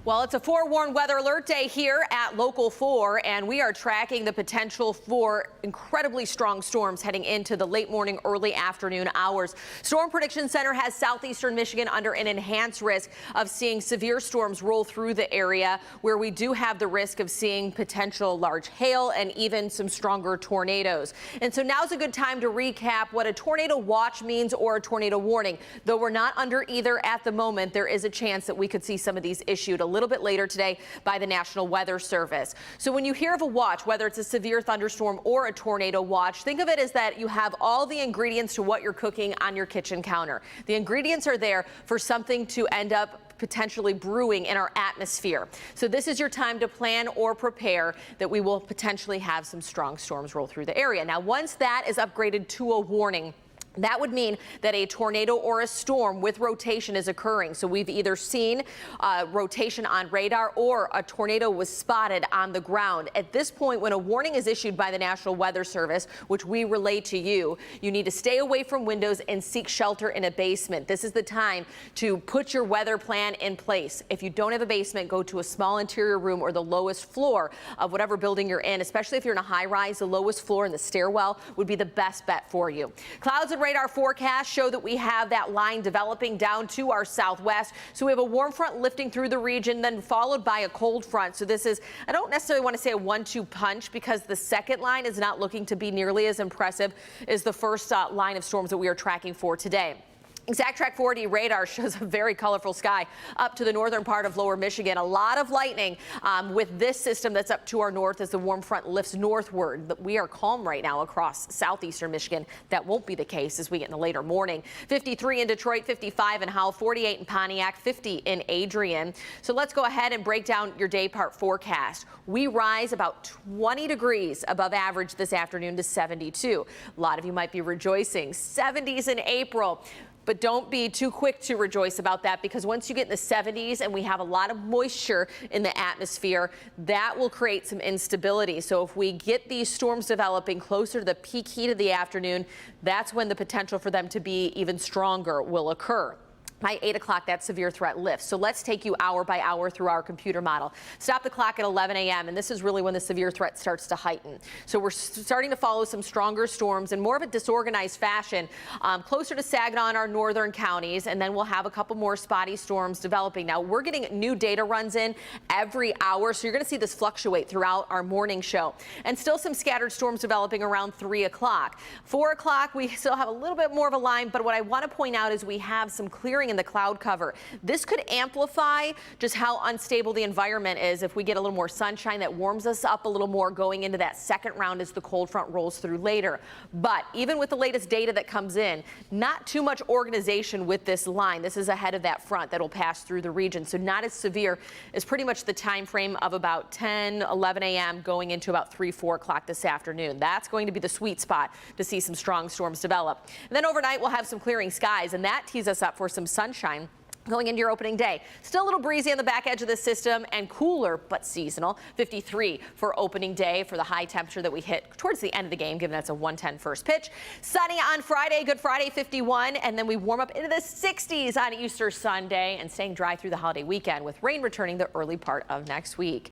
Well, it's a forewarned weather alert day here at Local 4, and we are tracking the potential for incredibly strong storms heading into the late morning, early afternoon hours. Storm Prediction Center has southeastern Michigan under an enhanced risk of seeing severe storms roll through the area, where we do have the risk of seeing potential large hail and even some stronger tornadoes. And so now's a good time to recap what a tornado watch means or a tornado warning. Though we're not under either at the moment, there is a chance that we could see some of these issued a little bit later today by the National Weather Service. So when you hear of a watch, whether it's a severe thunderstorm or a tornado watch, think of it as that you have all the ingredients to what you're cooking on your kitchen counter. The ingredients are there for something to end up potentially brewing in our atmosphere. So this is your time to plan or prepare that we will potentially have some strong storms roll through the area. Now, once that is upgraded to a warning, that would mean that a tornado or a storm with rotation is occurring. So we've either seen rotation on radar or a tornado was spotted on the ground. At this point, when a warning is issued by the National Weather Service, which we relay to you, you need to stay away from windows and seek shelter in a basement. This is the time to put your weather plan in place. If you don't have a basement, go to a small interior room or the lowest floor of whatever building you're in, especially if you're in a high rise. The lowest floor in the stairwell would be the best bet for you. Clouds and radar forecasts show that we have that line developing down to our southwest. So we have a warm front lifting through the region, then followed by a cold front. So this is, I don't necessarily want to say a 1-2 punch, because the second line is not looking to be nearly as impressive as the first line of storms that we are tracking for today. ExactTrack 4D radar shows a very colorful sky up to the northern part of lower Michigan. A lot of lightning with this system that's up to our north as the warm front lifts northward. But we are calm right now across southeastern Michigan. That won't be the case as we get in the later morning. 53 in Detroit, 55 in Howell, 48 in Pontiac, 50 in Adrian. So let's go ahead and break down your day part forecast. We rise about 20 degrees above average this afternoon to 72. A lot of you might be rejoicing. 70s in April. But don't be too quick to rejoice about that, because once you get in the 70s and we have a lot of moisture in the atmosphere, that will create some instability. So if we get these storms developing closer to the peak heat of the afternoon, that's when the potential for them to be even stronger will occur. By 8 o'clock, that severe threat lifts. So let's take you hour by hour through our computer model. Stop the clock at 11 a.m. and this is really when the severe threat starts to heighten. So we're starting to follow some stronger storms in more of a disorganized fashion, closer to Saginaw and our northern counties, and then we'll have a couple more spotty storms developing. Now, we're getting new data runs in every hour, so you're going to see this fluctuate throughout our morning show. And still some scattered storms developing around 3 o'clock. 4 o'clock, we still have a little bit more of a line, but what I want to point out is we have some clearing in the cloud cover. This could amplify just how unstable the environment is if we get a little more sunshine that warms us up a little more going into that second round as the cold front rolls through later. But even with the latest data that comes in, not too much organization with this line. This is ahead of that front that will pass through the region. So not as severe as pretty much the time frame of about 10, 11 a.m. going into about 3, 4 o'clock this afternoon. That's going to be the sweet spot to see some strong storms develop. And then overnight we'll have some clearing skies, and that tees us up for some sunshine going into your opening day. Still a little breezy on the back edge of the system and cooler but seasonal. 53 for opening day for the high temperature that we hit towards the end of the game, given that's a 1:10 first pitch. Sunny on Friday, Good Friday, 51, and then we warm up into the 60s on Easter Sunday and staying dry through the holiday weekend, with rain returning the early part of next week.